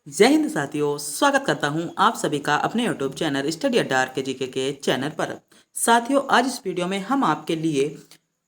जय हिंद साथियों, स्वागत करता हूं आप सभी का अपने यूट्यूब चैनल स्टडी अड्डा आर के चैनल पर। साथियों, आज इस वीडियो में हम आपके लिए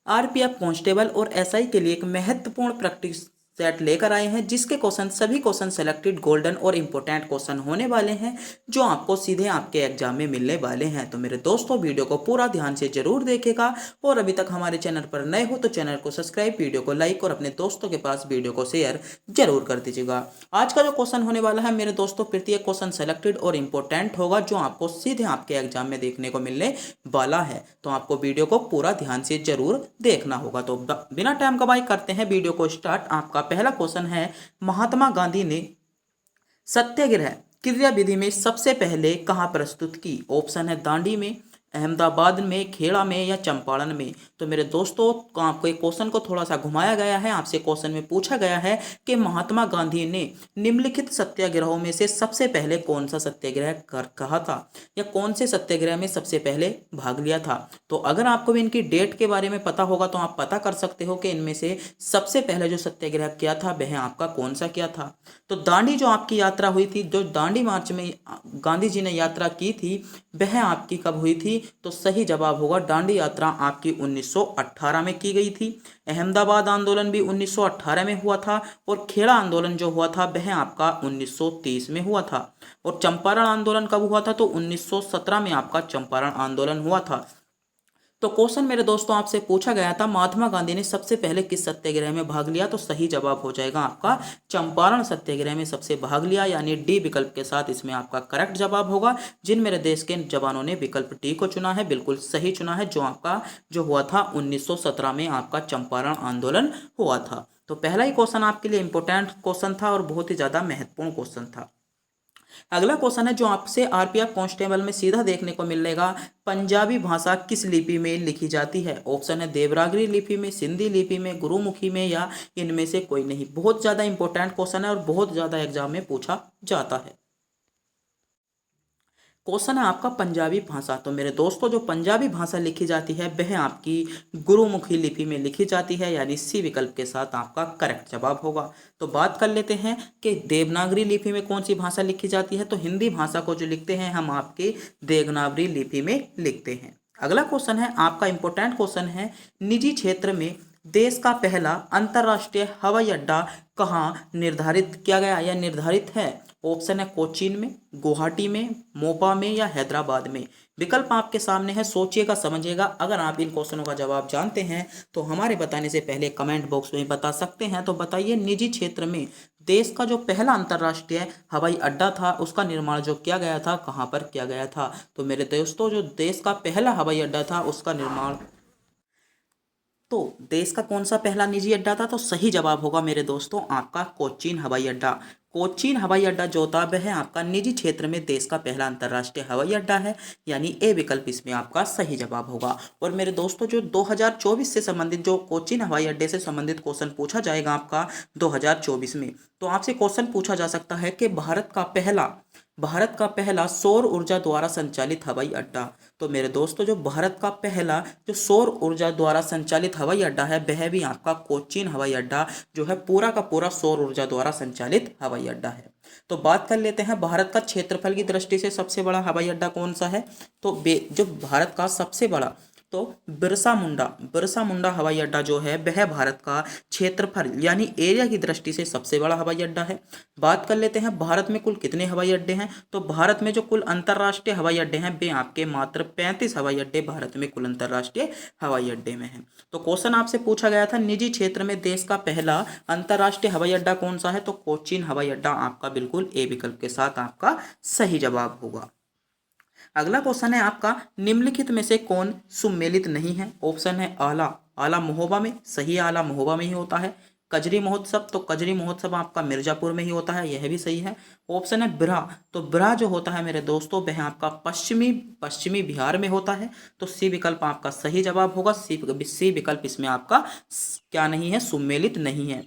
आरपीएफ कांस्टेबल और एसआई के लिए एक महत्वपूर्ण प्रैक्टिस सेट लेकर आए हैं, जिसके सभी क्वेश्चन सेलेक्टेड गोल्डन और इम्पोर्टेंट क्वेश्चन होने वाले हैं, जो आपको सीधे आपके एग्जाम में मिलने वाले हैं। तो मेरे दोस्तों, वीडियो को पूरा ध्यान से जरूर देखेगा और अभी तक हमारे चैनल पर नए हो तो चैनल को सब्सक्राइब, वीडियो को लाइक और अपने दोस्तों के पास वीडियो को शेयर जरूर कर दीजिएगा। आज का जो क्वेश्चन होने वाला है मेरे दोस्तों, प्रत्येक क्वेश्चन सेलेक्टेड और इम्पोर्टेंट होगा, जो आपको सीधे आपके एग्जाम में देखने को मिलने वाला है। तो आपको वीडियो को पूरा ध्यान से जरूर देखना होगा। तो बिना टाइम गवाए करते हैं वीडियो को स्टार्ट। आपका पहला क्वेश्चन है, महात्मा गांधी ने सत्याग्रह क्रिया विधि में सबसे पहले कहाँ प्रस्तुत की? ऑप्शन है दांडी में, अहमदाबाद में, खेड़ा में या चंपारण में। तो मेरे दोस्तों, आपको एक क्वेश्चन को थोड़ा सा घुमाया गया है। आपसे क्वेश्चन में पूछा गया है कि महात्मा गांधी ने निम्नलिखित सत्याग्रहों में से सबसे पहले कौन सा सत्याग्रह कर कहा था, या कौन से सत्याग्रह में सबसे पहले भाग लिया था। तो अगर आपको भी इनकी डेट के बारे में पता होगा तो आप पता कर सकते हो कि इनमें से सबसे पहले जो सत्याग्रह किया था वह आपका कौन सा किया था। तो दांडी जो आपकी यात्रा हुई थी, जो दांडी मार्च में गांधी जी ने यात्रा की थी, वह आपकी कब हुई थी? तो सही जवाब होगा, दांडी यात्रा आपकी 1918 में की गई थी। अहमदाबाद आंदोलन भी 1918 में हुआ था, और खेड़ा आंदोलन जो हुआ था वह आपका 1930 में हुआ था। और चंपारण आंदोलन कब हुआ था? तो 1917 में आपका चंपारण आंदोलन हुआ था। तो क्वेश्चन मेरे दोस्तों आपसे पूछा गया था, महात्मा गांधी ने सबसे पहले किस सत्याग्रह में भाग लिया? तो सही जवाब हो जाएगा आपका चंपारण सत्याग्रह में सबसे भाग लिया, यानी डी विकल्प के साथ इसमें आपका करेक्ट जवाब होगा। जिन मेरे देश के जवानों ने विकल्प डी को चुना है, बिल्कुल सही चुना है। जो हुआ था 1917 में आपका चंपारण आंदोलन हुआ था। तो पहला ही क्वेश्चन आपके लिए इंपॉर्टेंट क्वेश्चन था और बहुत ही ज्यादा महत्वपूर्ण क्वेश्चन था। अगला क्वेश्चन है जो आपसे आरपीएफ कांस्टेबल में सीधा देखने को मिलेगा, पंजाबी भाषा किस लिपि में लिखी जाती है? ऑप्शन है देवनागरी लिपि में, सिंधी लिपि में, गुरुमुखी में, या इनमें से कोई नहीं। बहुत ज्यादा इंपॉर्टेंट क्वेश्चन है और बहुत ज्यादा एग्जाम में पूछा जाता है। क्वेश्चन है आपका पंजाबी भाषा। तो मेरे दोस्तों, जो पंजाबी भाषा लिखी जाती है वह आपकी गुरुमुखी लिपि में लिखी जाती है, यानी सी विकल्प के साथ आपका करेक्ट जवाब होगा। तो बात कर लेते हैं कि देवनागरी लिपि में कौन सी भाषा लिखी जाती है। तो हिंदी भाषा को जो लिखते हैं हम आपके देवनागरी लिपि में लिखते हैं। अगला क्वेश्चन है आपका इंपॉर्टेंट क्वेश्चन है, निजी क्षेत्र में देश का पहला अंतर्राष्ट्रीय हवाई अड्डा कहाँ निर्धारित किया गया या निर्धारित है? ऑप्शन है कोचीन में, गुवाहाटी में, मोपा में या हैदराबाद में। विकल्प आपके सामने है, सोचिएगा, समझिएगा। अगर आप इन क्वेश्चनों का जवाब जानते हैं तो हमारे बताने से पहले कमेंट बॉक्स में बता सकते हैं। तो बताइए, निजी क्षेत्र में देश का जो पहला अंतर्राष्ट्रीय हवाई अड्डा था उसका निर्माण जो किया गया था, कहाँ पर किया गया था? तो मेरे दोस्तों, जो देश का पहला हवाई अड्डा था उसका निर्माण, तो देश का कौन सा पहला निजी अड्डा था? तो सही जवाब होगा मेरे दोस्तों आपका कोचीन हवाई अड्डा। कोचीन हवाई अड्डा जो होता है आपका निजी क्षेत्र में देश का पहला अंतर्राष्ट्रीय हवाई अड्डा है, यानी ए विकल्प इसमें आपका सही जवाब होगा। और मेरे दोस्तों, जो 2024 से संबंधित, जो कोचीन हवाई अड्डे से संबंधित क्वेश्चन पूछा जाएगा आपका 2024 में, तो आपसे क्वेश्चन पूछा जा सकता है कि भारत का पहला सौर ऊर्जा द्वारा संचालित हवाई अड्डा। तो मेरे दोस्तों, जो भारत का पहला जो सौर ऊर्जा द्वारा संचालित हवाई अड्डा है वह भी आपका कोचीन हवाई अड्डा जो है पूरा का पूरा सौर ऊर्जा द्वारा संचालित हवाई अड्डा है। तो बात कर लेते हैं, भारत का क्षेत्रफल की दृष्टि से सबसे बड़ा हवाई अड्डा कौन सा है? तो जो भारत का सबसे बड़ा, तो बिरसा मुंडा हवाई अड्डा जो है वह भारत का क्षेत्रफल यानी एरिया की दृष्टि से सबसे बड़ा हवाई अड्डा है। बात कर लेते हैं, भारत में कुल कितने हवाई अड्डे हैं? तो भारत में जो कुल अंतर्राष्ट्रीय हवाई अड्डे हैं वे आपके मात्र 35 हवाई अड्डे भारत में कुल अंतर्राष्ट्रीय हवाई अड्डे में हैं। तो क्वेश्चन आपसे पूछा गया था, निजी क्षेत्र में देश का पहला अंतर्राष्ट्रीय हवाई अड्डा कौन सा है? तो कोचीन हवाई अड्डा आपका बिल्कुल ए विकल्प के साथ आपका सही जवाब होगा। अगला क्वेश्चन है आपका, निम्नलिखित में से कौन सुमेलित नहीं है? ऑप्शन है आला, आला महोबा में, सही आला महोबा में ही होता है। कजरी महोत्सव, तो कजरी महोत्सव आपका मिर्जापुर में ही होता है, यह भी सही है। ऑप्शन है बिरहा, तो बिरहा जो होता है मेरे दोस्तों वह आपका पश्चिमी बिहार में होता है। तो सी विकल्प आपका सही जवाब होगा। सी विकल्प इसमें आपका क्या नहीं है? सुमेलित नहीं है।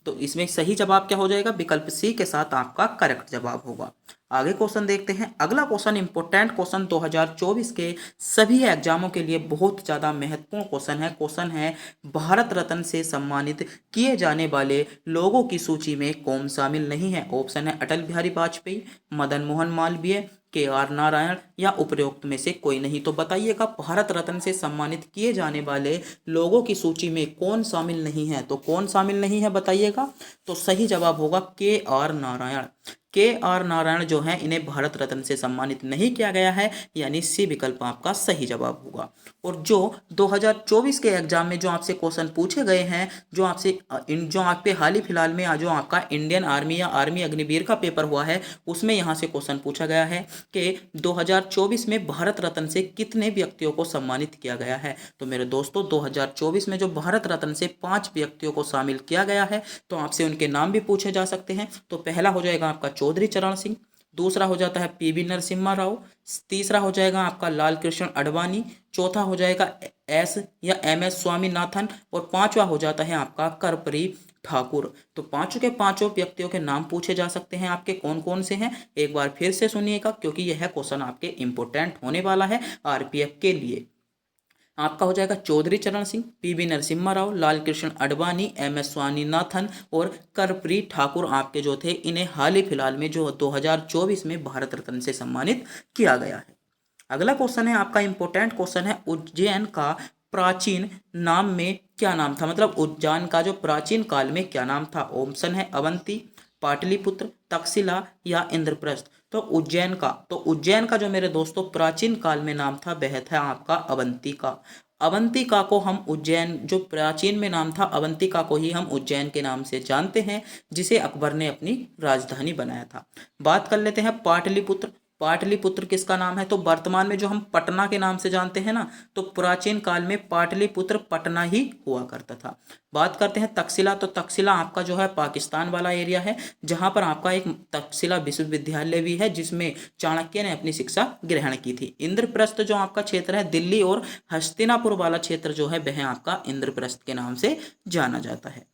तो इसमें सही जवाब क्या हो जाएगा? विकल्प सी के साथ आपका करेक्ट जवाब होगा। आगे क्वेश्चन देखते हैं। अगला क्वेश्चन इंपॉर्टेंट क्वेश्चन 2024 के सभी एग्जामों के लिए बहुत ज़्यादा महत्वपूर्ण क्वेश्चन है। क्वेश्चन है भारत रत्न से सम्मानित किए जाने वाले लोगों की सूची में कौन शामिल नहीं है। ऑप्शन है अटल बिहारी वाजपेयी, मदन मोहन मालवीय, के आर नारायण या उपरोक्त में से कोई नहीं। तो बताइएगा भारत रत्न से सम्मानित किए जाने वाले लोगों की सूची में कौन शामिल नहीं है। तो कौन शामिल नहीं है बताइएगा। तो सही जवाब होगा के आर नारायण। के आर नारायण जो है इन्हें भारत रत्न से सम्मानित नहीं किया गया है, यानी सी विकल्प आपका सही जवाब होगा। और जो 2024 के एग्जाम में जो आपसे क्वेश्चन पूछे गए हैं, जो आप पे हाल ही फिलहाल में जो आपका इंडियन आर्मी या आर्मी अग्निवीर का पेपर हुआ है, उसमें यहाँ से क्वेश्चन पूछा गया है कि 2024 में भारत रत्न से कितने व्यक्तियों को सम्मानित किया गया है। तो मेरे दोस्तों 2024 में जो भारत रत्न से 5 व्यक्तियों को शामिल किया गया है, तो आपसे उनके नाम भी पूछे जा सकते हैं। तो पहला हो जाएगा आपका चौधरी चरण सिंह, दूसरा हो जाता है पीवी नरसिम्हा राव, तीसरा हो जाएगा आपका लाल कृष्ण अडवाणी, चौथा हो जाएगा एस या एम एस स्वामीनाथन और पांचवा हो जाता है आपका कर्पूरी ठाकुर। तो पांचों के पांचों व्यक्तियों के नाम पूछे जा सकते हैं आपके, कौन कौन से हैं एक बार फिर से सुनिएगा, क्योंकि यह क्वेश्चन आपके इंपॉर्टेंट होने वाला है आरपीएफ के लिए। आपका हो जाएगा चौधरी चरण Singh, PV Narasimha Rao, Lal Krishna Advani, M S Swaminathan और कर्पूरी ठाकुर आपके जो थे, इन्हें हाल ही फिलहाल में जो 2024 में भारत रत्न से सम्मानित किया गया है। अगला क्वेश्चन है आपका इंपॉर्टेंट क्वेश्चन है, उज्जैन का प्राचीन नाम में क्या नाम था। मतलब उज्जैन का जो प्राचीन काल में क्या नाम था। ऑप्शन है अवंती, पाटलिपुत्र, तक्षशिला या इंद्रप्रस्थ। तो उज्जैन का जो मेरे दोस्तों प्राचीन काल में नाम था वह था आपका अवंतिका। अवंतिका को हम उज्जैन, जो प्राचीन में नाम था अवंतिका को ही हम उज्जैन के नाम से जानते हैं, जिसे अकबर ने अपनी राजधानी बनाया था। बात कर लेते हैं पाटलिपुत्र। पाटलिपुत्र किसका नाम है। तो वर्तमान में जो हम पटना के नाम से जानते हैं ना, तो प्राचीन काल में पाटलिपुत्र पटना ही हुआ करता था। बात करते हैं तक्षशिला। तो तक्षशिला आपका जो है पाकिस्तान वाला एरिया है, जहां पर आपका एक तक्षशिला विश्वविद्यालय भी है, जिसमें चाणक्य ने अपनी शिक्षा ग्रहण की थी। इंद्रप्रस्थ जो आपका क्षेत्र है दिल्ली और हस्तिनापुर वाला क्षेत्र जो है वह आपका इंद्रप्रस्थ के नाम से जाना जाता है।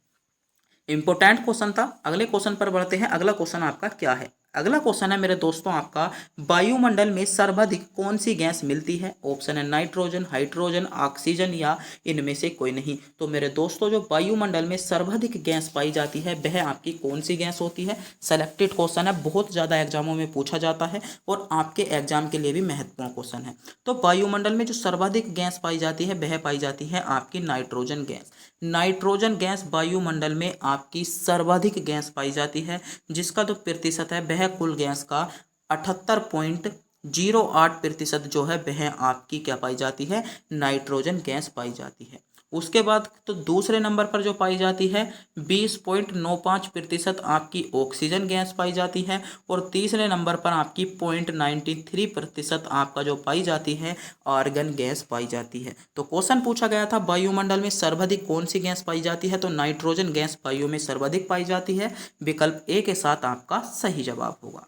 इंपॉर्टेंट क्वेश्चन था। अगले क्वेश्चन पर बढ़ते हैं। अगला क्वेश्चन आपका क्या है। अगला क्वेश्चन है मेरे दोस्तों आपका, वायुमंडल में सर्वाधिक कौन सी गैस मिलती है। ऑप्शन है नाइट्रोजन, हाइड्रोजन, ऑक्सीजन या इनमें से कोई नहीं। तो मेरे दोस्तों जो वायुमंडल में सर्वाधिक गैस पाई जाती है वह आपकी कौन सी गैस होती है। सेलेक्टेड क्वेश्चन है, बहुत ज़्यादा एग्जामों में पूछा जाता है और आपके एग्जाम के लिए भी महत्वपूर्ण क्वेश्चन है। तो वायुमंडल में जो सर्वाधिक गैस पाई जाती है वह पाई जाती है आपकी नाइट्रोजन गैस। नाइट्रोजन गैस वायुमंडल में आपकी सर्वाधिक गैस पाई जाती है, जिसका जो प्रतिशत है वह कुल गैस का 78.08% जो है वह आपकी क्या पाई जाती है, नाइट्रोजन गैस पाई जाती है। उसके बाद तो दूसरे नंबर पर जो पाई जाती है 20.95% आपकी ऑक्सीजन गैस पाई जाती है और तीसरे नंबर पर आपकी 0.93% आपका जो पाई जाती है आर्गन गैस पाई जाती है। तो क्वेश्चन पूछा गया था वायुमंडल में सर्वाधिक कौन सी गैस पाई जाती है, तो नाइट्रोजन गैस वायु में सर्वाधिक पाई जाती है। विकल्प ए के साथ आपका सही जवाब होगा।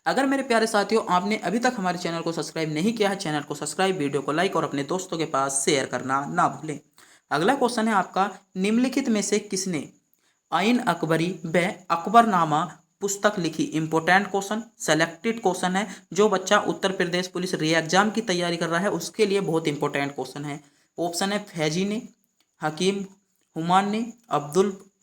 अगर मेरे प्यारे साथियों आपने अभी तक हमारे चैनल को सब्सक्राइब नहीं किया है, चैनल को सब्सक्राइब, वीडियो को लाइक और अपने दोस्तों के पास शेयर करना ना भूलें। अगला क्वेश्चन है आपका, निम्नलिखित में से किसने आइन अकबरी व अकबरनामा पुस्तक लिखी। इंपॉर्टेंट क्वेश्चन, सेलेक्टेड क्वेश्चन है। जो बच्चा उत्तर प्रदेश पुलिस री एग्जाम की तैयारी कर रहा है उसके लिए बहुत इंपॉर्टेंट क्वेश्चन है। ऑप्शन है फैजी ने, हकीम हुमायूं ने,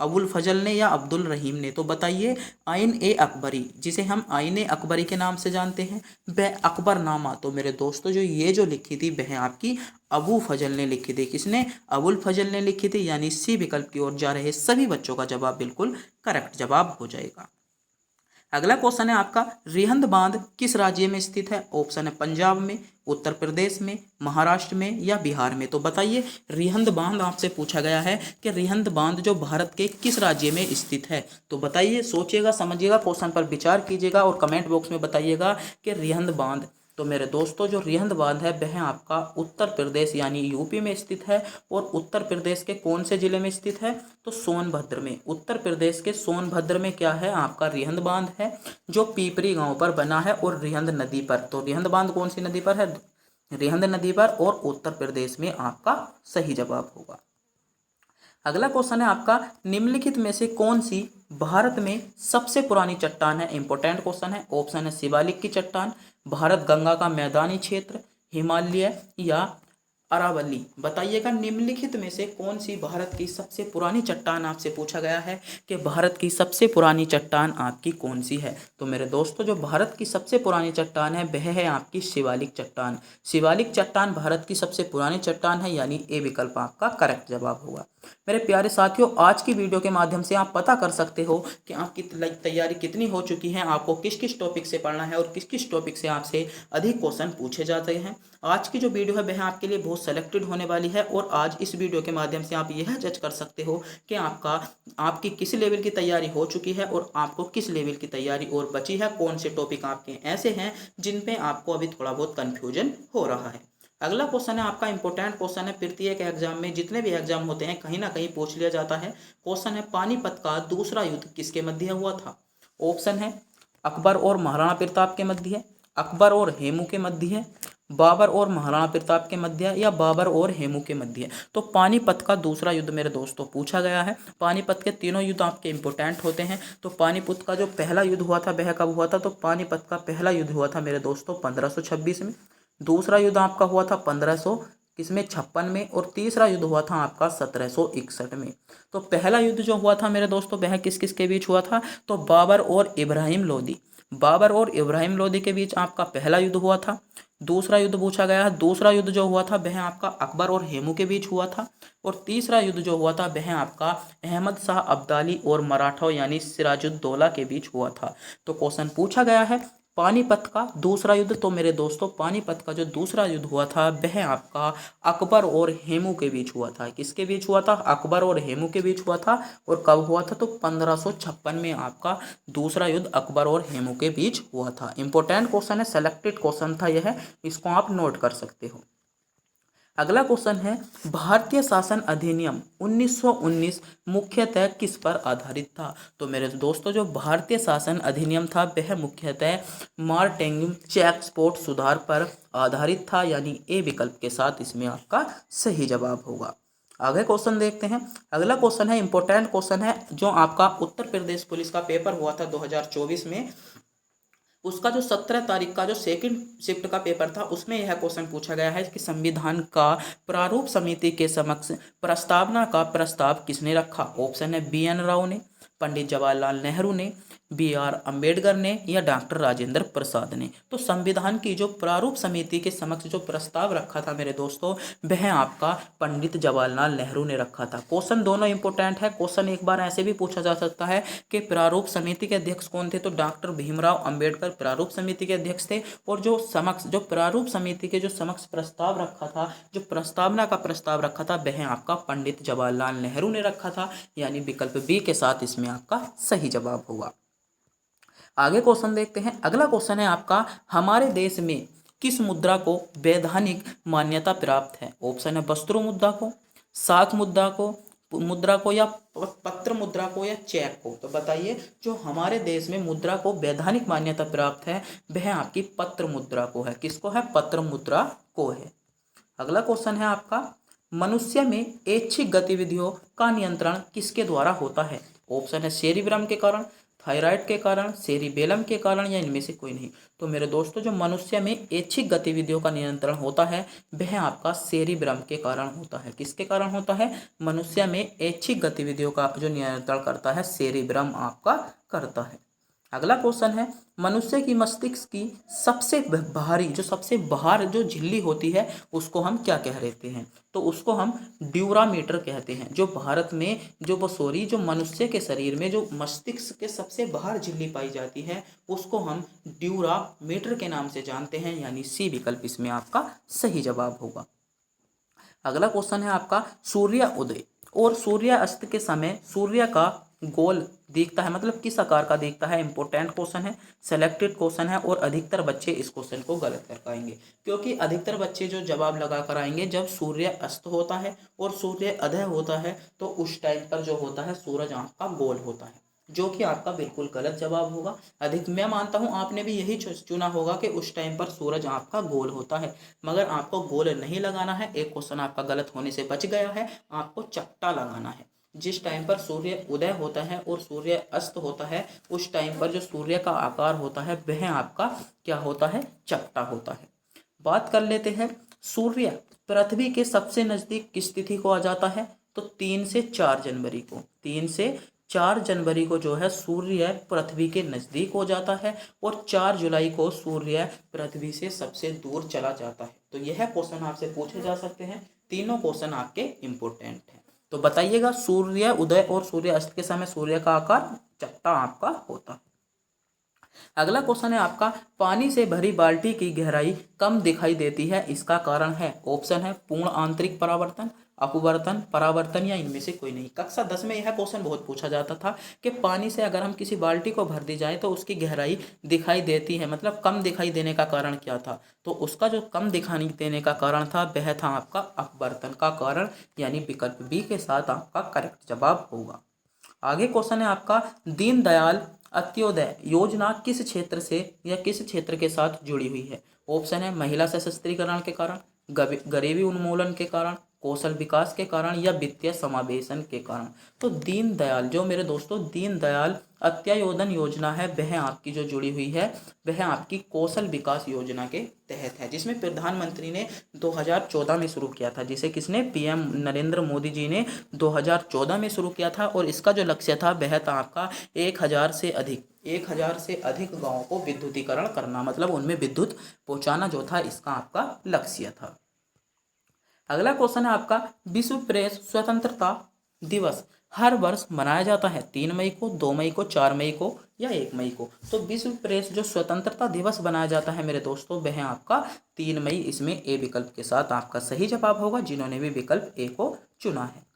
अबुल फजल ने या अब्दुल रहीम ने। तो बताइए आइन ए अकबरी, जिसे हम आइन ए अकबरी के नाम से जानते हैं, वह अकबरनामा, तो मेरे दोस्तों जो ये जो लिखी थी वह आपकी अबू फजल ने लिखी थी। किसने, अबुल फजल ने लिखी थी। यानी सी विकल्प की ओर जा रहे सभी बच्चों का जवाब बिल्कुल करेक्ट जवाब हो जाएगा। अगला क्वेश्चन है आपका, रिहंद बांध किस राज्य में स्थित है। ऑप्शन है पंजाब में, उत्तर प्रदेश में, महाराष्ट्र में या बिहार में। तो बताइए रिहंद बांध आपसे पूछा गया है कि रिहंद बांध जो भारत के किस राज्य में स्थित है। तो बताइए, सोचिएगा, समझिएगा, क्वेश्चन पर विचार कीजिएगा और कमेंट बॉक्स में बताइएगा कि रिहंद बांध। तो मेरे दोस्तों जो रिहंद बांध है वह आपका उत्तर प्रदेश यानी यूपी में स्थित है। और उत्तर प्रदेश के कौन से जिले में स्थित है, तो सोनभद्र में। उत्तर प्रदेश के सोनभद्र में क्या है, आपका रिहंद बांध है, जो पीपरी गांव पर बना है और रिहंद नदी पर। तो रिहंद बांध कौन सी नदी पर है, रिहंद नदी पर, और उत्तर प्रदेश में आपका सही जवाब होगा। अगला क्वेश्चन है आपका, निम्नलिखित में से कौन सी भारत में सबसे पुरानी चट्टान है। इंपॉर्टेंट क्वेश्चन है। ऑप्शन है शिवालिक की चट्टान, भारत गंगा का मैदानी क्षेत्र, हिमालय या अरावली। बताइएगा निम्नलिखित में से कौन सी भारत की सबसे पुरानी चट्टान, आपसे पूछा गया है कि भारत की सबसे पुरानी चट्टान आपकी कौन सी है। तो मेरे दोस्तों जो भारत की सबसे पुरानी चट्टान है वह है आपकी शिवालिक चट्टान। शिवालिक चट्टान भारत की सबसे पुरानी चट्टान है, यानी ए विकल्प आपका करेक्ट जवाब होगा। मेरे प्यारे साथियों, आज की वीडियो के माध्यम से आप पता कर सकते हो कि आपकी तैयारी कितनी हो चुकी है, आपको किस किस टॉपिक से पढ़ना है और किस किस टॉपिक से आपसे अधिक क्वेश्चन पूछे जाते हैं। आज की जो वीडियो है वह आपके लिए बहुत सेलेक्टेड होने वाली है और आज इस वीडियो के माध्यम से आप यह जज कर सकते हो कि आपकी किस लेवल की तैयारी हो चुकी है और आपको किस लेवल की तैयारी और बची है, कौन से टॉपिक आपके ऐसे हैं जिन पे आपको अभी थोड़ा बहुत कन्फ्यूजन हो रहा है। अगला क्वेश्चन है आपका इंपॉर्टेंट क्वेश्चन है, प्रत्येक एग्जाम में जितने भी एग्जाम होते हैं कहीं ना कहीं पूछ लिया जाता है। क्वेश्चन है, पानीपत का दूसरा युद्ध किसके मध्य हुआ था। ऑप्शन है अकबर और महाराणा प्रताप के मध्य, अकबर और हेमू के मध्य, बाबर और महाराणा प्रताप के मध्य या बाबर और हेमू के मध्य। तो पानीपत का दूसरा युद्ध मेरे दोस्तों पूछा गया है। पानीपत के तीनों युद्ध आपके इंपॉर्टेंट होते हैं। तो पानीपत का जो पहला युद्ध हुआ था वह कब हुआ था। तो पानीपत का पहला युद्ध हुआ था मेरे दोस्तों 1526 में। दूसरा युद्ध आपका हुआ था 1556 में और तीसरा युद्ध हुआ था आपका 1761 में। तो पहला युद्ध जो हुआ था मेरे दोस्तों वह किस किस के बीच हुआ था। तो बाबर और इब्राहिम लोदी, बाबर और इब्राहिम लोदी के बीच आपका पहला युद्ध हुआ था। दूसरा युद्ध पूछा गया है, दूसरा युद्ध जो हुआ था वह आपका अकबर और हेमू के बीच हुआ था। और तीसरा युद्ध जो हुआ था वह आपका अहमद शाह अब्दाली और मराठा यानी सिराजुद्दौला के बीच हुआ था। तो क्वेश्चन पूछा गया है पानीपत का दूसरा युद्ध। तो मेरे दोस्तों पानीपत का जो दूसरा युद्ध हुआ था वह आपका अकबर और हेमू के बीच हुआ था। किसके बीच हुआ था। अकबर और हेमू के बीच हुआ था। और कब हुआ था। तो 1556 में आपका दूसरा युद्ध अकबर और हेमू के बीच हुआ था। इंपॉर्टेंट क्वेश्चन है, सेलेक्टेड क्वेश्चन था यह, इसको आप नोट कर सकते हो। अगला क्वेश्चन है, भारतीय शासन अधिनियम 1919 मुख्यतः किस पर आधारित था। तो मेरे दोस्तों जो भारतीय शासन अधिनियम था वह मुख्यतः मारटेंगम चेक सुधार पर आधारित था, यानी ए विकल्प के साथ इसमें आपका सही जवाब होगा। आगे क्वेश्चन देखते हैं। अगला क्वेश्चन है इंपॉर्टेंट क्वेश्चन है, जो आपका उत्तर प्रदेश पुलिस का पेपर हुआ था 2024 में, उसका जो 17 तारीख का जो सेकंड शिफ्ट का पेपर था उसमें यह क्वेश्चन पूछा गया है कि संविधान का प्रारूप समिति के समक्ष प्रस्तावना का प्रस्ताव किसने रखा। ऑप्शन है बी एन राव ने, पंडित जवाहरलाल नेहरू ने, बी आर अम्बेडकर ने या डॉक्टर राजेंद्र प्रसाद ने। तो संविधान की जो प्रारूप समिति के समक्ष जो प्रस्ताव रखा था मेरे दोस्तों वह आपका पंडित जवाहरलाल नेहरू ने रखा था। क्वेश्चन दोनों इंपॉर्टेंट है। क्वेश्चन एक बार ऐसे भी पूछा जा सकता है कि प्रारूप समिति के अध्यक्ष कौन थे। तो डॉक्टर भीमराव अंबेडकर प्रारूप समिति के अध्यक्ष थे और जो प्रारूप समिति के जो समक्ष प्रस्ताव रखा था, जो प्रस्तावना का प्रस्ताव रखा था वह आपका पंडित जवाहरलाल नेहरू ने रखा था, यानी विकल्प बी के साथ इसमें आपका सही जवाब होगा। आगे क्वेश्चन देखते हैं। अगला क्वेश्चन है आपका, हमारे देश में किस मुद्रा को वैधानिक मान्यता प्राप्त है। ऑप्शन है वस्त्र मुद्रा को, साख मुद्रा को या पत्र मुद्रा को या चेक को। तो बताइए जो हमारे देश में मुद्रा को वैधानिक मान्यता प्राप्त है वह आपकी पत्र मुद्रा को है। किसको है। पत्र मुद्रा को है। अगला क्वेश्चन है आपका, मनुष्य में ऐच्छिक गतिविधियों का नियंत्रण किसके द्वारा होता है। ऑप्शन है सेरिब्रम के कारण, थायराइड के कारण, सेरिबेलम के कारण या इनमें से कोई नहीं। तो मेरे दोस्तों जो मनुष्य में ऐच्छिक गतिविधियों का नियंत्रण होता है वह आपका सेरिब्रम के कारण होता है। किसके कारण होता है। मनुष्य में ऐच्छिक गतिविधियों का जो नियंत्रण करता है सेरिब्रम आपका करता है। अगला क्वेश्चन है, मनुष्य की मस्तिष्क की सबसे बाहर जो झिल्ली होती है उसको हम क्या कह रहते हैं। तो उसको हम ड्यूरामीटर कहते हैं। जो भारत में जो मनुष्य के शरीर में जो मस्तिष्क के सबसे बाहर झिल्ली पाई जाती है उसको हम ड्यूरामीटर के नाम से जानते हैं, यानी सी विकल्प इसमें आपका सही जवाब होगा। अगला क्वेश्चन है आपका, सूर्य उदय और सूर्य अस्त के समय सूर्य का गोल दिखता है, मतलब किस आकार का दिखता है। इंपॉर्टेंट क्वेश्चन है, सेलेक्टेड क्वेश्चन है और अधिकतर बच्चे इस क्वेश्चन को गलत कर पाएंगे, क्योंकि अधिकतर बच्चे जो जवाब लगा कर आएंगे जब सूर्य अस्त होता है और सूर्य उदय होता है तो उस टाइम पर जो होता है सूरज आपका गोल होता है, जो कि आपका बिल्कुल गलत जवाब होगा। मैं मानता हूं आपने भी यही चुना होगा कि उस टाइम पर सूरज आपका गोल होता है, मगर आपको गोल नहीं लगाना है। एक क्वेश्चन आपका गलत होने से बच गया है, आपको चट्टा लगाना है। जिस टाइम पर सूर्य उदय होता है और सूर्य अस्त होता है, उस टाइम पर जो सूर्य का आकार होता है वह आपका क्या होता है, चपटा होता है। बात कर लेते हैं सूर्य पृथ्वी के सबसे नजदीक किस तिथि को आ जाता है, तो 3 से 4 जनवरी को, 3 से 4 जनवरी को जो है सूर्य पृथ्वी के नजदीक हो जाता है और 4 जुलाई को सूर्य पृथ्वी से सबसे दूर चला जाता है। तो यह क्वेश्चन आपसे पूछे जा सकते हैं, तीनों क्वेश्चन आपके इम्पोर्टेंट हैं। तो बताइएगा सूर्य उदय और सूर्य अस्त के समय सूर्य का आकार चपटा आपका होता है। अगला क्वेश्चन है आपका, पानी से भरी बाल्टी की गहराई कम दिखाई देती है, इसका कारण है। ऑप्शन है पूर्ण आंतरिक परावर्तन, अपवर्तन, परावर्तन या इनमें से कोई नहीं। कक्षा 10 में यह क्वेश्चन बहुत पूछा जाता था कि पानी से अगर हम किसी बाल्टी को भर दी जाए तो उसकी गहराई दिखाई देती है, मतलब कम दिखाई देने का कारण क्या था। तो उसका जो कम दिखाई देने का कारण था वह था आपका अपवर्तन का कारण, यानी विकल्प बी के साथ आपका करेक्ट जवाब होगा। आगे क्वेश्चन है आपका, दीनदयाल अंत्योदय योजना किस क्षेत्र से या किस क्षेत्र के साथ जुड़ी हुई है। ऑप्शन है महिला सशक्तिकरण के कारण, गरीबी उन्मूलन के कारण, कौशल विकास के कारण या वित्तीय समावेशन के कारण। तो दीनदयाल जो मेरे दोस्तों दीनदयाल अंत्योदय योजना है वह आपकी जो जुड़ी हुई है वह आपकी कौशल विकास योजना के तहत है, जिसमें प्रधानमंत्री ने 2014 में शुरू किया था, जिसे किसने, पीएम नरेंद्र मोदी जी ने 2014 में शुरू किया था। और इसका जो लक्ष्य था वह था आपका 1000 से अधिक गाँवों को विद्युतीकरण करना, मतलब उनमें विद्युत पहुंचाना जो था इसका आपका लक्ष्य था। अगला क्वेश्चन है आपका, विश्व प्रेस स्वतंत्रता दिवस हर वर्ष मनाया जाता है 3 मई को, 2 मई को, 4 मई को या 1 मई को। तो विश्व प्रेस जो स्वतंत्रता दिवस बनाया जाता है मेरे दोस्तों वह आपका 3 मई, इसमें ए विकल्प के साथ आपका सही जवाब होगा, जिन्होंने भी विकल्प ए को चुना है।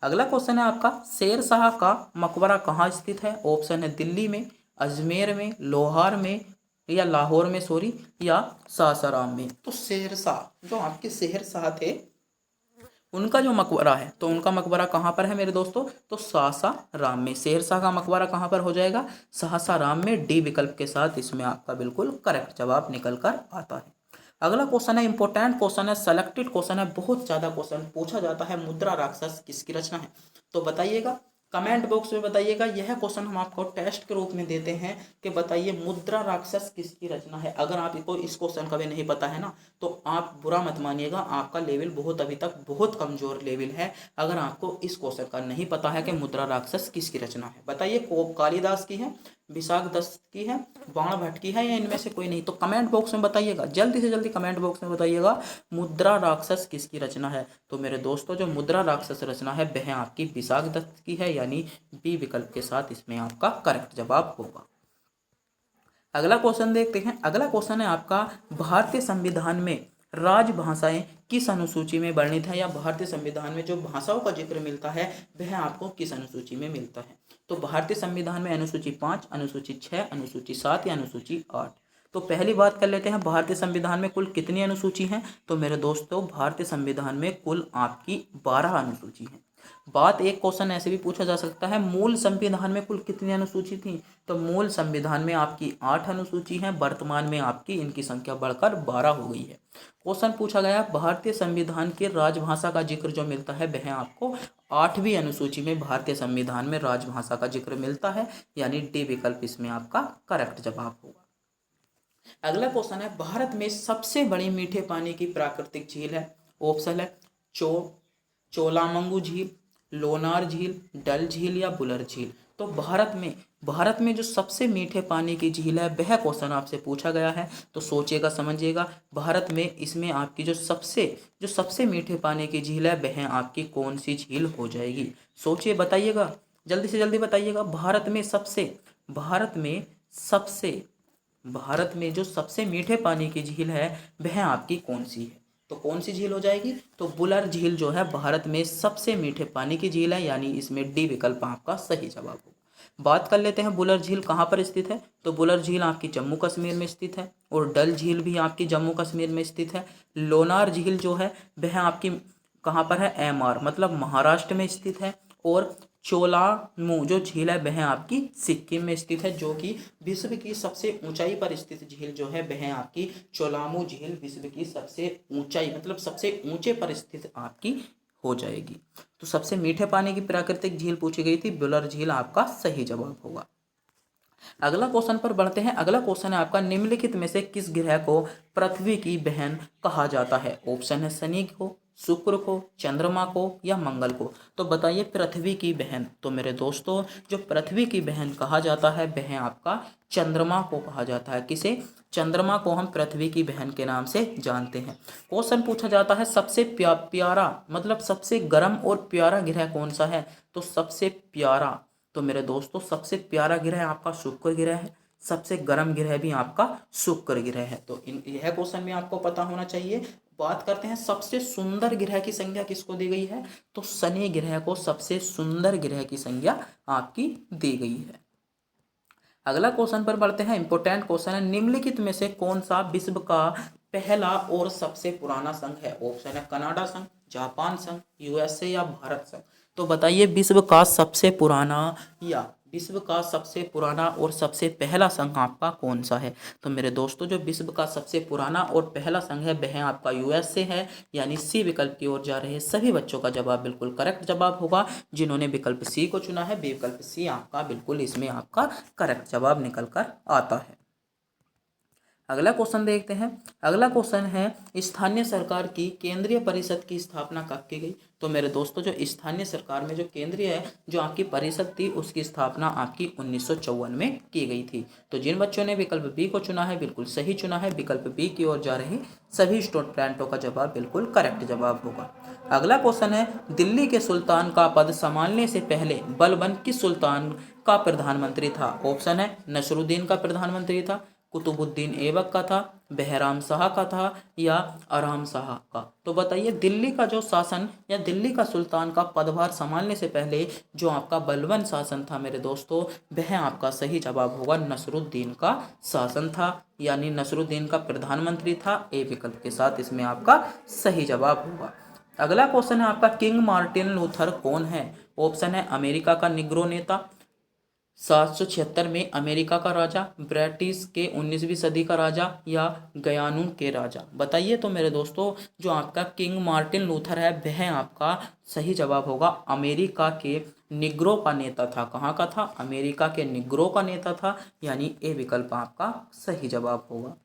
अगला क्वेश्चन है आपका, शेर शाह का मकबरा कहाँ स्थित है। ऑप्शन है दिल्ली में, अजमेर में, लोहार में या लाहौर में सॉरी, या सासाराम में। तो शेर शाह जो आपके शेर शाह थे उनका जो मकबरा है, तो उनका मकबरा कहाँ पर है मेरे दोस्तों, तो सासाराम में। शेर शाह का मकबरा कहाँ पर हो जाएगा, सासाराम में, डी विकल्प के साथ इसमें आपका बिल्कुल करेक्ट जवाब निकल कर आता है। अगला क्वेश्चन है इंपॉर्टेंट क्वेश्चन है, सेलेक्टेड क्वेश्चन है, बहुत ज्यादा क्वेश्चन पूछा जाता है, मुद्रा राक्षस किसकी रचना है। तो बताइएगा, कमेंट बॉक्स में बताइएगा। यह क्वेश्चन हम आपको टेस्ट के रूप में देते हैं कि बताइए मुद्रा राक्षस किसकी रचना है। अगर आपको इस क्वेश्चन का भी नहीं पता है ना तो आप बुरा मत मानिएगा, आपका लेवल बहुत अभी तक बहुत कमजोर लेवल है। अगर आपको इस क्वेश्चन का नहीं पता है कि मुद्रा राक्षस किसकी रचना है, बताइए कालिदास की है, विशाख दत्त की है, बाण भट्ट की है या इनमें से कोई नहीं। तो कमेंट बॉक्स में बताइएगा, जल्दी से जल्दी कमेंट बॉक्स में बताइएगा मुद्रा राक्षस किसकी रचना है। तो मेरे दोस्तों जो मुद्रा राक्षस रचना है वह आपकी विशाख दत्त की है, यानी बी विकल्प के साथ इसमें आपका करेक्ट जवाब होगा। अगला क्वेश्चन देखते हैं। अगला क्वेश्चन है आपका, भारतीय संविधान में राजभाषाएं किस अनुसूची में वर्णित है, या भारतीय संविधान में जो भाषाओं का जिक्र मिलता है वह आपको किस अनुसूची में मिलता है। तो भारतीय संविधान में अनुसूची 5, अनुसूची 6, अनुसूची 7 या अनुसूची 8। तो पहली बात कर लेते हैं, भारतीय संविधान में कुल कितनी अनुसूची हैं। तो मेरे दोस्तों भारतीय संविधान में कुल आपकी 12 अनुसूची हैं। बात एक क्वेश्चन ऐसे भी पूछा जा सकता है, मूल संविधान में कुल कितनी अनुसूची थी। तो मूल संविधान में आपकी 8 अनुसूची हैं, वर्तमान में आपकी इनकी संख्या बढ़कर 12 हो गई है। क्वेश्चन पूछा गया, भारतीय संविधान के राजभाषा का जिक्र जो मिलता है वह आपको 8वीं अनुसूची में भारतीय संविधान में राजभाषा का जिक्र मिलता है, यानी डी विकल्प इसमें आपका करेक्ट जवाब होगा। अगला क्वेश्चन है, भारत में सबसे बड़ी मीठे पानी की प्राकृतिक झील है। ऑप्शन है चोलामंगू झील, लोनार झील, डल झील या बुलर झील। तो भारत में जो सबसे मीठे पानी की झील है वह क्वेश्चन आपसे पूछा गया है। तो सोचिएगा समझिएगा, भारत में इसमें आपकी जो सबसे मीठे पानी की झील है वह आपकी कौन सी झील हो जाएगी। सोचिए बताइएगा, जल्दी से जल्दी बताइएगा। भारत में जो सबसे मीठे पानी की झील है वह आपकी कौन सी है। तो कौन सी झील हो जाएगी, तो बुलर झील जो है भारत में सबसे मीठे पानी की झील है, यानी इसमें डी विकल्प आपका सही जवाब होगा। बात कर लेते हैं बुलर झील कहाँ पर स्थित है। तो बुलर झील आपकी जम्मू कश्मीर में स्थित है और डल झील भी आपकी जम्मू कश्मीर में स्थित है। लोनार झील जो है वह आपकी कहाँ पर है, एमआर मतलब महाराष्ट्र में स्थित है। और चोलामू जो झील है वह आपकी सिक्किम में स्थित है, जो कि विश्व की सबसे ऊंचाई पर स्थित झील जो है वह आपकी चोलामू झील विश्व की सबसे ऊंचाई मतलब सबसे ऊंचे पर स्थित आपकी हो जाएगी। तो सबसे मीठे पानी की प्राकृतिक झील पूछी गई थी, व्यूलर झील आपका सही जवाब होगा। अगला क्वेश्चन पर बढ़ते हैं। अगला क्वेश्चन है आपका, निम्नलिखित में से किस ग्रह को पृथ्वी की बहन कहा जाता है? ऑप्शन है शनि को, शुक्र को, चंद्रमा को या मंगल को। तो बताइए पृथ्वी की बहन। तो मेरे दोस्तों जो पृथ्वी की बहन कहा जाता है वह आपका चंद्रमा को कहा जाता है। किसे? चंद्रमा को हम पृथ्वी की बहन के नाम से जानते हैं। क्वेश्चन पूछा जाता है सबसे प्यारा मतलब सबसे गर्म और प्यारा ग्रह कौन सा है? तो सबसे प्यारा, तो मेरे दोस्तों सबसे प्यारा ग्रह आपका शुक्र ग्रह है, सबसे गर्म ग्रह भी आपका शुक्र ग्रह है। तो यह क्वेश्चन भी आपको पता होना चाहिए। बात करते हैं सबसे सुंदर ग्रह की संज्ञा किसको दी गई है? तो शनि ग्रह को सबसे सुंदर ग्रह की संज्ञा आपकी दी गई है। अगला क्वेश्चन पर बढ़ते हैं। इंपोर्टेंट क्वेश्चन है, निम्नलिखित में से कौन सा विश्व का पहला और सबसे पुराना संघ है? ऑप्शन है कनाडा संघ, जापान संघ, यूएसए या भारत संघ। तो बताइए विश्व का सबसे पुराना या विश्व का सबसे पुराना और सबसे पहला संघ आपका कौन सा है? तो मेरे दोस्तों जो विश्व का सबसे पुराना और पहला संघ है वह आपका यूएसए है, यानी सी विकल्प की ओर जा रहे सभी बच्चों का जवाब बिल्कुल करेक्ट जवाब होगा। जिन्होंने विकल्प सी को चुना है विकल्प सी आपका बिल्कुल इसमें आपका करेक्ट जवाब निकल कर आता है। अगला क्वेश्चन देखते हैं। अगला क्वेश्चन है, स्थानीय सरकार की केंद्रीय परिषद की स्थापना कब की गई? तो मेरे दोस्तों जो स्थानीय सरकार में जो केंद्रीय है जो आपकी परिषद थी उसकी स्थापना आपकी 1954 में की गई थी। तो जिन बच्चों ने विकल्प बी को चुना है बिल्कुल सही चुना है। विकल्प बी की ओर जा रहे सभी स्टूडेंटों का जवाब बिल्कुल करेक्ट जवाब होगा। अगला क्वेश्चन है, दिल्ली के सुल्तान का पद संभालने से पहले बलबन किस सुल्तान का प्रधानमंत्री था? ऑप्शन है नसरुद्दीन का प्रधानमंत्री था, कुतुबुद्दीन ऐबक का था, बहराम शाह का था या आराम शाह का। तो बताइए दिल्ली का जो शासन या दिल्ली का सुल्तान का पदभार संभालने से पहले जो आपका बलबन शासन था मेरे दोस्तों वह आपका सही जवाब होगा नसरुद्दीन का शासन था, यानी नसरुद्दीन का प्रधानमंत्री था। ए विकल्प के साथ इसमें आपका सही जवाब होगा। अगला क्वेश्चन है आपका, किंग मार्टिन लूथर कौन है? ऑप्शन है अमेरिका का निग्रो नेता, 776 में अमेरिका का राजा, ब्रिटिश के 19वीं सदी का राजा या गयानू के राजा। बताइए तो मेरे दोस्तों जो आपका किंग मार्टिन लूथर है वह आपका सही जवाब होगा अमेरिका के निग्रो का नेता था। कहाँ का था? अमेरिका के निग्रो का नेता था, यानी ए विकल्प आपका सही जवाब होगा।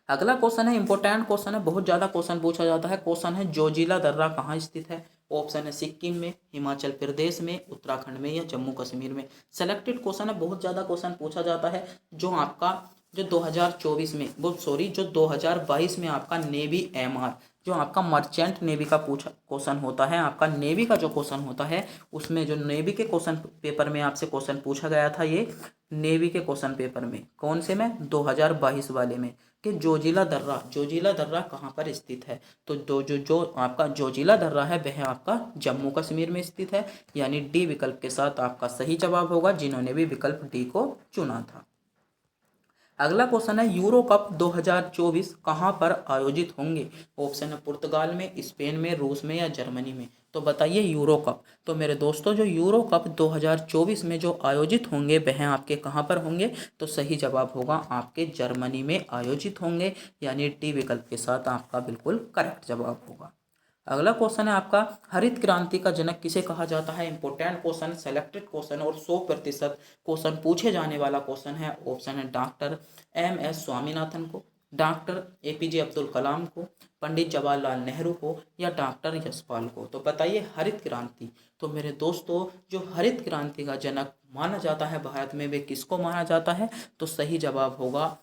अगला क्वेश्चन है इंपॉर्टेंट क्वेश्चन है, बहुत ज़्यादा क्वेश्चन पूछा जाता है। क्वेश्चन है जोजिला दर्रा कहाँ स्थित है? ऑप्शन है सिक्किम में, हिमाचल प्रदेश में, उत्तराखंड में या जम्मू कश्मीर में। सेलेक्टेड क्वेश्चन है, बहुत ज़्यादा क्वेश्चन पूछा जाता है। जो आपका जो 2024 में जो 2022 में आपका नेवी एमआर जो आपका मर्चेंट नेवी का पूछा क्वेश्चन होता है, आपका नेवी का जो क्वेश्चन होता है उसमें जो नेवी के क्वेश्चन पेपर में आपसे क्वेश्चन पूछा गया था, ये नेवी के क्वेश्चन पेपर में कौन से में 2022 वाले में कि जोजिला दर्रा कहाँ पर स्थित है? तो जो आपका जोजिला दर्रा है वह आपका जम्मू कश्मीर में स्थित है, यानी डी विकल्प के साथ आपका सही जवाब होगा जिन्होंने भी विकल्प डी को चुना था। अगला क्वेश्चन है, यूरो कप 2024 कहाँ पर आयोजित होंगे? ऑप्शन है पुर्तगाल में, स्पेन में, रूस में या जर्मनी में। तो बताइए यूरो कप। तो मेरे दोस्तों जो यूरो कप 2024 में जो आयोजित होंगे वह आपके कहाँ पर होंगे? तो सही जवाब होगा आपके जर्मनी में आयोजित होंगे, यानी डी विकल्प के साथ आपका बिल्कुल करेक्ट जवाब होगा। अगला क्वेश्चन है आपका, हरित क्रांति का जनक किसे कहा जाता है? इंपोर्टेंट क्वेश्चन, सेलेक्टेड क्वेश्चन और 100% क्वेश्चन पूछे जाने वाला क्वेश्चन है। ऑप्शन है डॉक्टर एम.एस. स्वामीनाथन को, डॉक्टर ए.पी.जे. अब्दुल कलाम को, पंडित जवाहरलाल नेहरू को या डॉक्टर यशपाल को। तो बताइए हरित क्रांति। तो मेरे दोस्तों जो हरित क्रांति का जनक माना जाता है भारत में वे किसको माना जाता है? तो सही जवाब होगा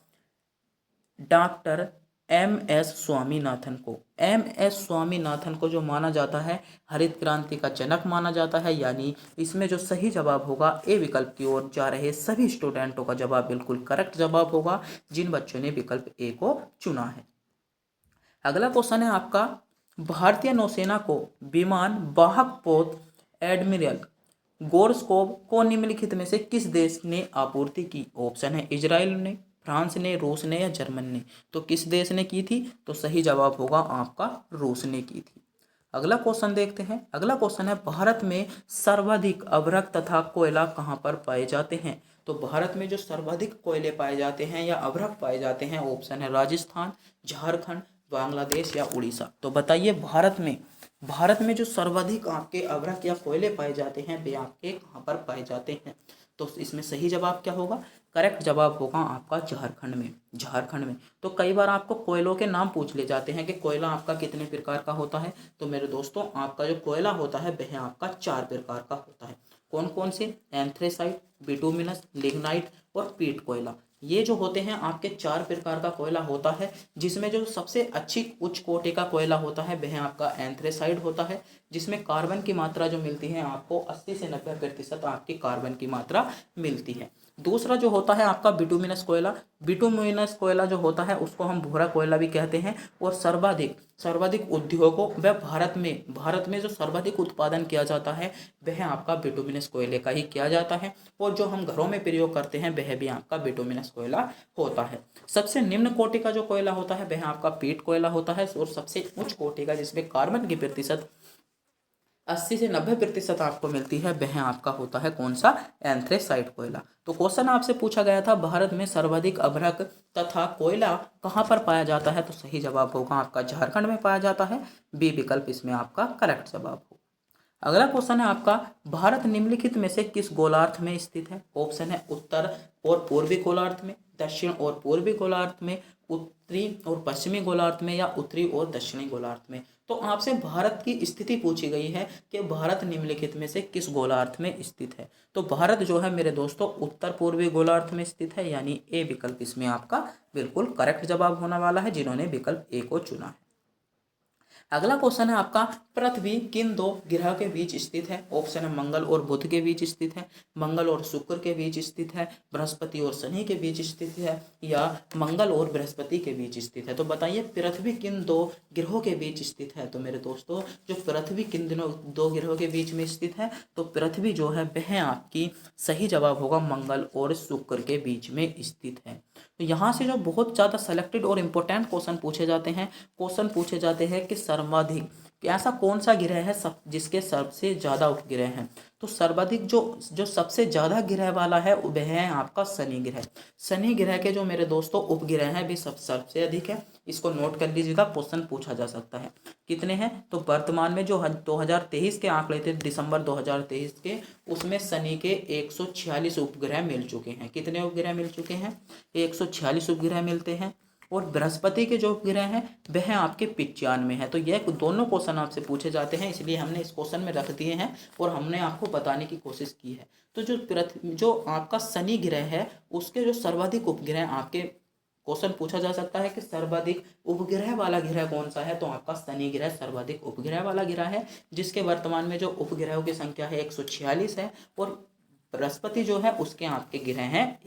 डॉक्टर एम.एस. स्वामीनाथन को। एम.एस. स्वामीनाथन को जो माना जाता है हरित क्रांति का जनक माना जाता है, यानी इसमें जो सही जवाब होगा ए विकल्प की ओर जा रहे सभी स्टूडेंटों का जवाब बिल्कुल करेक्ट जवाब होगा जिन बच्चों ने विकल्प ए को चुना है। अगला क्वेश्चन है आपका, भारतीय नौसेना को विमान वाहक पोत एडमिरल गोर्स्कोव को निम्नलिखित में से किस देश ने आपूर्ति की? ऑप्शन है इजराइल ने, फ्रांस ने, रूस ने या जर्मन ने। तो किस देश ने की थी? तो सही जवाब होगा आपका रूस ने की थी। अगला क्वेश्चन देखते हैं। अगला क्वेश्चन है, भारत में सर्वाधिक अभ्रक तथा कोयला कहाँ पर पाए जाते हैं? तो भारत में जो सर्वाधिक कोयले पाए जाते हैं या अभ्रक पाए जाते हैं, ऑप्शन है राजस्थान, झारखंड, बांग्लादेश या उड़ीसा। तो बताइए भारत में भारत में जो सर्वाधिक आपके अभ्रक या कोयले पाए जाते हैं वे आपके कहाँ पर पाए जाते हैं? तो इसमें सही जवाब क्या होगा? करेक्ट जवाब होगा आपका झारखंड में। झारखंड में। तो कई बार आपको कोयलों के नाम पूछ ले जाते हैं कि कोयला आपका कितने प्रकार का होता है। तो मेरे दोस्तों आपका जो कोयला होता है वह आपका 4 प्रकार का होता है। कौन कौन से? एंथ्रेसाइट, बिटुमिनस, लिग्नाइट और पीट कोयला। ये जो होते हैं आपके 4 प्रकार का कोयला होता है, जिसमें जो सबसे अच्छी उच्च कोटि का कोयला होता है वह आपका एंथ्रेसाइड होता है, जिसमें कार्बन की मात्रा जो मिलती है आपको 80 से 90% आपकी कार्बन की मात्रा मिलती है। दूसरा जो होता है आपका बिटुमिनस कोयला। बिटुमिनस कोयला जो होता है उसको हम भूरा कोयला भी कहते हैं। और सर्वाधिक सर्वाधिक उद्योगों व भारत में जो सर्वाधिक उत्पादन किया जाता है वह आपका बिटुमिनस कोयले का ही किया जाता है। और जो हम घरों में प्रयोग करते हैं वह भी आपका बिटुमिनस कोयला होता है। सबसे निम्न कोटि का जो कोयला होता है वह आपका पीट कोयला होता है। और सबसे उच्च कोटि का जिसमें कार्बन की प्रतिशत 80 से 90% आपको मिलती है वह आपका होता है कौन सा? एंथ्रेसाइट कोयला। तो क्वेश्चन आपसे पूछा गया था भारत में सर्वाधिक अभ्रक तथा कोयला कहाँ पर पाया जाता है? तो सही जवाब होगा आपका झारखंड में पाया जाता है। बी विकल्प इसमें आपका करेक्ट जवाब होगा। अगला क्वेश्चन है आपका, भारत निम्नलिखित में से किस गोलार्ध में स्थित है? ऑप्शन है उत्तर और पूर्वी गोलार्ध में, दक्षिण और पूर्वी गोलार्ध में, उत्तरी और पश्चिमी गोलार्ध में, या उत्तरी और दक्षिणी गोलार्ध में। तो आपसे भारत की स्थिति पूछी गई है कि भारत निम्नलिखित में से किस गोलार्ध में स्थित है। तो भारत जो है मेरे दोस्तों उत्तर पूर्वी गोलार्ध में स्थित है, यानी ए विकल्प इसमें आपका बिल्कुल करेक्ट जवाब होने वाला है, जिन्होंने विकल्प ए को चुना है। अगला क्वेश्चन है आपका, पृथ्वी किन 2 ग्रह के बीच स्थित है? ऑप्शन है मंगल और बुध के बीच स्थित है, मंगल और शुक्र के बीच स्थित है, बृहस्पति और शनि के बीच स्थित है, या मंगल और बृहस्पति के बीच स्थित है। तो बताइए पृथ्वी किन 2 ग्रहों के बीच स्थित है? तो मेरे दोस्तों जो पृथ्वी किन दिनों 2 ग्रहों के बीच में स्थित है, तो पृथ्वी जो है वह आपकी सही जवाब होगा मंगल और शुक्र के बीच में स्थित है। तो यहाँ से जो बहुत ज़्यादा सेलेक्टेड और इम्पोर्टेंट क्वेश्चन पूछे जाते हैं कि सर्वाधिक कि ऐसा कौन सा ग्रह है जिसके सबसे ज़्यादा उपग्रह हैं। तो सर्वाधिक जो सबसे ज़्यादा ग्रह वाला है वह है आपका शनि ग्रह। शनि ग्रह के जो मेरे दोस्तों उपग्रह हैं वे सबसे अधिक है। इसको नोट कर लीजिएगा, क्वेश्चन पूछा जा सकता है। कितने हैं? तो वर्तमान में जो 2023 के आंकड़े थे, दिसंबर 2023 के, उसमें शनि के 146 उपग्रह मिल चुके हैं। कितने उपग्रह मिल चुके हैं? 146 उपग्रह मिलते हैं। और बृहस्पति के जो उपग्रह हैं वह आपके 95 है। तो यह दोनों क्वेश्चन आपसे पूछे जाते हैं, इसलिए हमने इस क्वेश्चन में रख दिए हैं और हमने आपको बताने की कोशिश की है। तो जो आपका शनि ग्रह है उसके जो सर्वाधिक उपग्रह आपके क्वेश्चन पूछा जा सकता है कि सर्वाधिक उपग्रह वाला ग्रह कौन सा है? तो आपका शनि ग्रह सर्वाधिक उपग्रह वाला ग्रह है, जिसके वर्तमान में जो उपग्रहों की संख्या है 146 है। और बृहस्पति जो है उसके आपके ग्रह हैं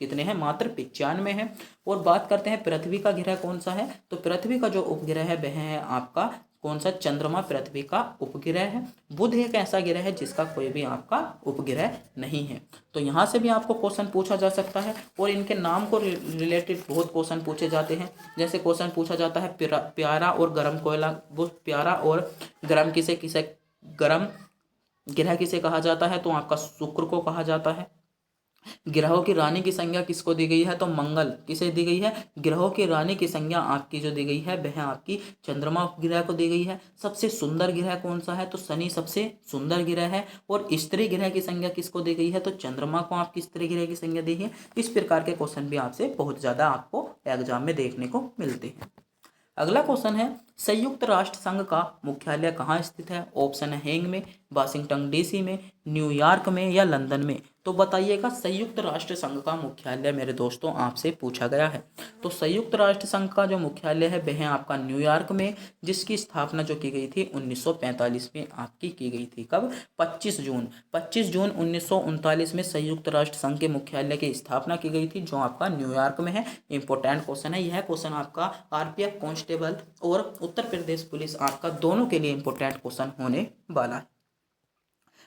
कितने हैं? मात्र 95 है। और बात करते हैं पृथ्वी का ग्रह कौन सा है? तो पृथ्वी का जो उपग्रह है वह है आपका कौन सा? चंद्रमा पृथ्वी का उपग्रह है। बुध एक ऐसा ग्रह है जिसका कोई भी आपका उपग्रह नहीं है। तो यहाँ से भी आपको क्वेश्चन पूछा जा सकता है और इनके नाम को रिलेटेड बहुत क्वेश्चन पूछे जाते हैं। जैसे क्वेश्चन पूछा जाता है प्यारा और गर्म कोयला, वो प्यारा और गर्म गर्म ग्रह किसे कहा जाता है? तो आपका शुक्र को कहा जाता है। ग्रहों की रानी की संज्ञा किसको दी गई है? तो मंगल। किसे दी गई है? ग्रहों की रानी की संज्ञा आपकी जो दी गई है वह आपकी चंद्रमा ग्रह को दी गई है। सबसे सुंदर ग्रह कौन सा है? तो शनि सबसे सुंदर ग्रह है। और स्त्री ग्रह की संज्ञा किसको दी गई है? तो चंद्रमा को आपकी स्त्री ग्रह की संज्ञा दी है। इस प्रकार के क्वेश्चन भी आपसे बहुत ज्यादा आपको एग्जाम में देखने को मिलते हैं। अगला क्वेश्चन है, संयुक्त राष्ट्र संघ का मुख्यालय कहाँ स्थित है? ऑप्शन है हेग में, वाशिंगटन डीसी में, न्यूयॉर्क में, या लंदन में। तो बताइएगा संयुक्त राष्ट्र संघ का मुख्यालय मेरे दोस्तों आपसे पूछा गया है। तो संयुक्त राष्ट्र संघ का जो मुख्यालय है वह है आपका न्यूयॉर्क में, जिसकी स्थापना जो की गई थी 1945 में आपकी की गई थी। कब? 25 जून 1939 में संयुक्त राष्ट्र संघ के मुख्यालय की स्थापना की गई थी, जो आपका न्यूयॉर्क में है। इंपॉर्टेंट क्वेश्चन है यह क्वेश्चन आपका आरपीएफ कांस्टेबल और उत्तर प्रदेश पुलिस आपका दोनों के लिए इंपॉर्टेंट क्वेश्चन होने वाला है।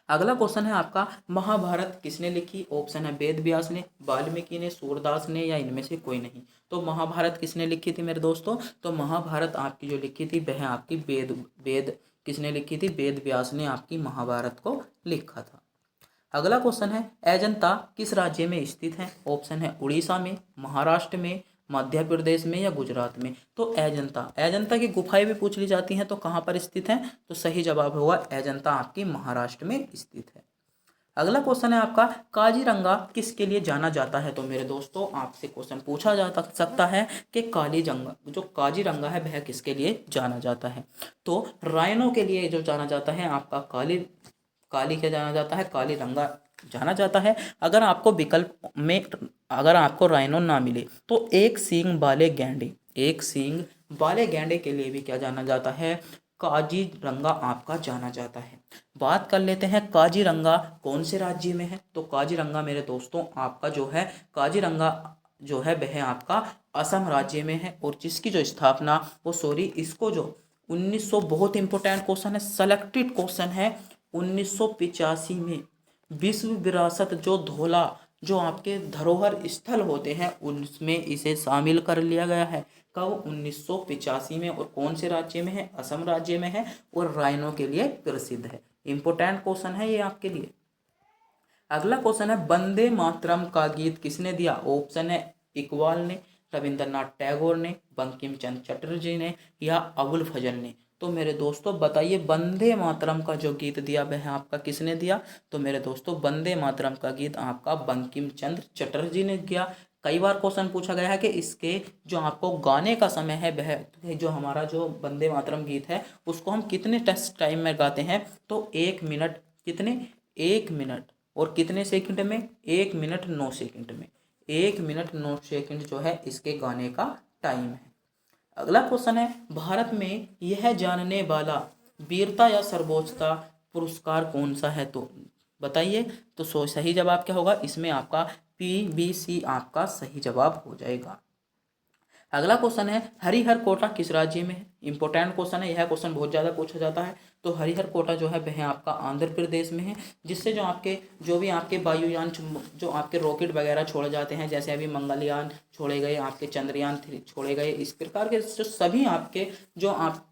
अगला क्वेश्चन है आपका, महाभारत किसने लिखी? ऑप्शन है वेद व्यास ने, वाल्मीकि ने, सूरदास ने, या इनमें से कोई नहीं। तो महाभारत किसने लिखी थी मेरे दोस्तों? तो महाभारत आपकी जो लिखी थी वह आपकी वेद किसने लिखी थी? वेद व्यास ने आपकी महाभारत को लिखा था। अगला क्वेश्चन है, अजंता किस राज्य में स्थित है? ऑप्शन है उड़ीसा में, महाराष्ट्र में, मध्य प्रदेश में या गुजरात में? तो अजंता की गुफाएं भी पूछ ली जाती हैं, तो कहाँ पर स्थित हैं? तो सही जवाब होगा अजंता आपकी महाराष्ट्र में स्थित है। अगला क्वेश्चन है आपका, काजीरंगा किसके लिए जाना जाता है? तो मेरे दोस्तों आपसे क्वेश्चन पूछा जा सकता है कि काजीरंगा है वह किसके लिए जाना जाता है? तो राइनो के लिए जो जाना जाता है आपका काली क्या जाना जाता है? कालीरंगा जाना जाता है। अगर आपको विकल्प में अगर आपको राइनो ना मिले तो एक सींग वाले गैंडे के लिए भी क्या जाना जाता है? काजीरंगा आपका जाना जाता है। बात कर लेते हैं काजीरंगा कौन से राज्य में है? तो काजीरंगा मेरे दोस्तों आपका जो है काजीरंगा जो है वह आपका असम राज्य में है, और जिसकी जो स्थापना इसको जो 1900, बहुत इंपॉर्टेंट क्वेश्चन है, सेलेक्टेड क्वेश्चन है, 1985 में विश्व विरासत जो धोला जो आपके धरोहर स्थल होते हैं उनमें इसे शामिल कर लिया गया है। कब? 1985 में। और कौन से राज्य में है? असम राज्य में है, और राइनो के लिए प्रसिद्ध है। इंपॉर्टेंट क्वेश्चन है ये आपके लिए। अगला क्वेश्चन है, वंदे मातरम का गीत किसने दिया? ऑप्शन है इकबाल ने, रविंद्रनाथ टैगोर ने, बंकिम चंद्र चटर्जी ने, या अबुल फजल ने? तो मेरे दोस्तों बताइए, वंदे मातरम का जो गीत दिया वह आपका किसने दिया? तो मेरे दोस्तों वंदे मातरम का गीत आपका बंकिम चंद्र चटर्जी ने दिया। कई बार क्वेश्चन पूछा गया है कि इसके जो आपको गाने का समय है वह जो हमारा जो वंदे मातरम गीत है उसको हम कितने टेस्ट टाइम में गाते हैं? तो 1 मिनट, कितने? 1 मिनट और कितने सेकंड में? 1 मिनट 9 सेकंड में। 1 मिनट 9 सेकंड जो है इसके गाने का टाइम है। अगला क्वेश्चन है, भारत में यह जानने वाला वीरता या सर्वोच्चता पुरस्कार कौन सा है? तो बताइए। तो सही जवाब क्या होगा? इसमें आपका PBC आपका सही जवाब हो जाएगा। अगला क्वेश्चन है, हरिहर कोटा किस राज्य में है? इंपॉर्टेंट क्वेश्चन है, यह क्वेश्चन बहुत ज़्यादा पूछा जाता है। तो हरिहर कोटा जो है वह आपका आंध्र प्रदेश में है, जिससे जो भी आपके वायुयान जो आपके रॉकेट वगैरह छोड़े जाते हैं, जैसे अभी मंगलयान छोड़े गए, आपके चंद्रयान 3 छोड़े गए, इस प्रकार के जो सभी आपके जो आप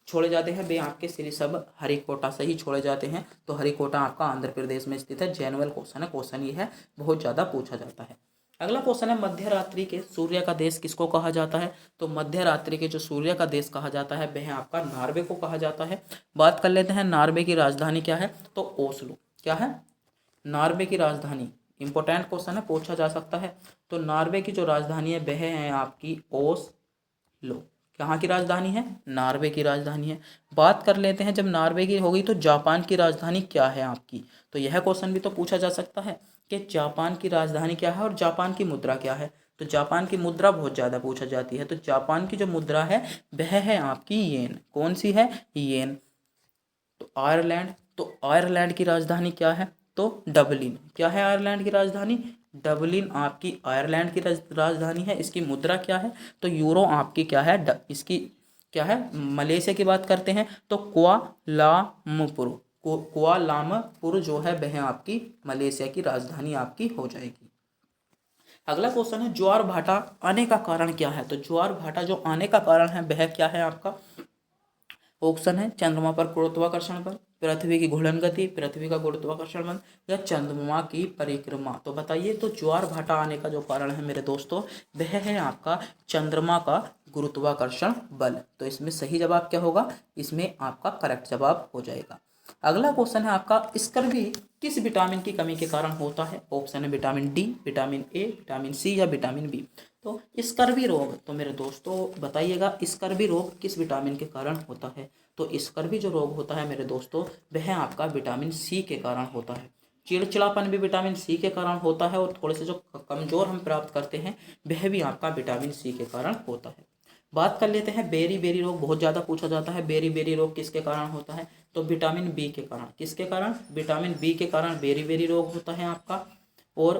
छोड़े जाते हैं वे आपके श्री सब हरिकोटा से ही छोड़े जाते हैं। तो हरिकोटा आपका आंध्र प्रदेश में स्थित है। जनरल क्वेश्चन है, क्वेश्चन ये है, बहुत ज़्यादा पूछा जाता है। अगला क्वेश्चन है, मध्य रात्रि के सूर्य का देश किसको कहा जाता है? तो मध्य रात्रि के जो सूर्य का देश कहा जाता है वह आपका नॉर्वे को कहा जाता है। बात कर लेते हैं नॉर्वे की राजधानी क्या है? तो ओस्लो। क्या है? नॉर्वे की राजधानी। इंपॉर्टेंट क्वेश्चन है, पूछा जा सकता है। तो नॉर्वे की जो राजधानी है वह है आपकी ओस्लो। कहाँ की राजधानी है? नॉर्वे की राजधानी है। बात कर लेते हैं, जब नॉर्वे की होगी तो जापान की राजधानी क्या है आपकी? तो यह क्वेश्चन भी तो पूछा जा सकता है कि जापान की राजधानी क्या है और जापान की मुद्रा क्या है? तो जापान की मुद्रा बहुत ज़्यादा पूछा जाती है। तो जापान की जो मुद्रा है वह है आपकी येन। कौन सी है? येन। तो आयरलैंड, तो आयरलैंड की राजधानी क्या है? तो डबलिन। क्या है आयरलैंड की राजधानी? डबलिन आपकी आयरलैंड की राजधानी है। इसकी मुद्रा क्या है? तो यूरो आपकी क्या है? इसकी क्या है? मलेशिया की बात करते हैं तो कुआलालंपुर जो है वह आपकी मलेशिया की राजधानी आपकी हो जाएगी। अगला क्वेश्चन है, ज्वार भाटा आने का कारण क्या है? तो ज्वार भाटा जो आने का कारण है वह क्या है आपका? ऑप्शन है चंद्रमा पर गुरुत्वाकर्षण बल, पृथ्वी की घूर्णन गति, पृथ्वी का गुरुत्वाकर्षण बल, या चंद्रमा की परिक्रमा। तो बताइए, तो ज्वार भाटा आने का जो कारण है मेरे दोस्तों वह है आपका चंद्रमा का गुरुत्वाकर्षण बल। तो इसमें सही जवाब क्या होगा? इसमें आपका करेक्ट जवाब हो जाएगा। अगला क्वेश्चन है आपका, स्कर्वी किस विटामिन की कमी के कारण होता है? ऑप्शन है vitamin D, vitamin A, vitamin C, या विटामिन बी। तो स्कर्वी रोग, तो मेरे दोस्तों बताइएगा स्कर्वी रोग किस विटामिन के कारण होता है? तो स्कर्वी जो रोग होता है मेरे दोस्तों वह आपका विटामिन सी के कारण होता है। चिड़चिड़ापन भी विटामिन सी के कारण होता है, और थोड़े से जो कमजोर हम प्राप्त करते हैं वह भी आपका विटामिन सी के कारण होता है। बात कर लेते हैं बेरी बेरी रोग, बहुत ज़्यादा पूछा जाता है। बेरी बेरी रोग किसके कारण होता है? तो विटामिन बी के कारण। किसके कारण? विटामिन बी के कारण बेरी बेरी रोग होता है आपका। और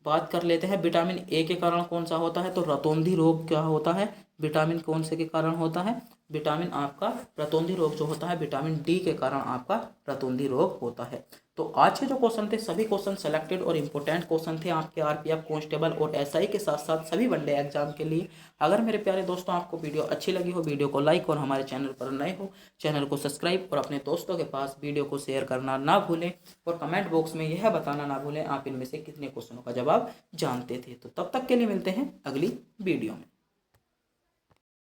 बात कर लेते हैं विटामिन ए के कारण कौन सा होता है? तो रतौंधी रोग क्या होता है? विटामिन कौन से के कारण होता है? विटामिन आपका रतौंधी रोग जो होता है विटामिन डी के कारण आपका रतौंधी रोग होता है। तो आज के जो क्वेश्चन थे सभी क्वेश्चन सेलेक्टेड और इंपॉर्टेंट क्वेश्चन थे आपके आरपीएफ कांस्टेबल और एसआई के साथ साथ सभी वनडे एग्जाम के लिए। अगर मेरे प्यारे दोस्तों आपको वीडियो अच्छी लगी हो, वीडियो को लाइक, और हमारे चैनल पर नए हो चैनल को सब्सक्राइब, और अपने दोस्तों के पास वीडियो को शेयर करना ना भूलें, और कमेंट बॉक्स में यह बताना ना भूलें आप इनमें से कितने क्वेश्चनों का जवाब जानते थे। तो तब तक के लिए मिलते हैं अगली वीडियो में।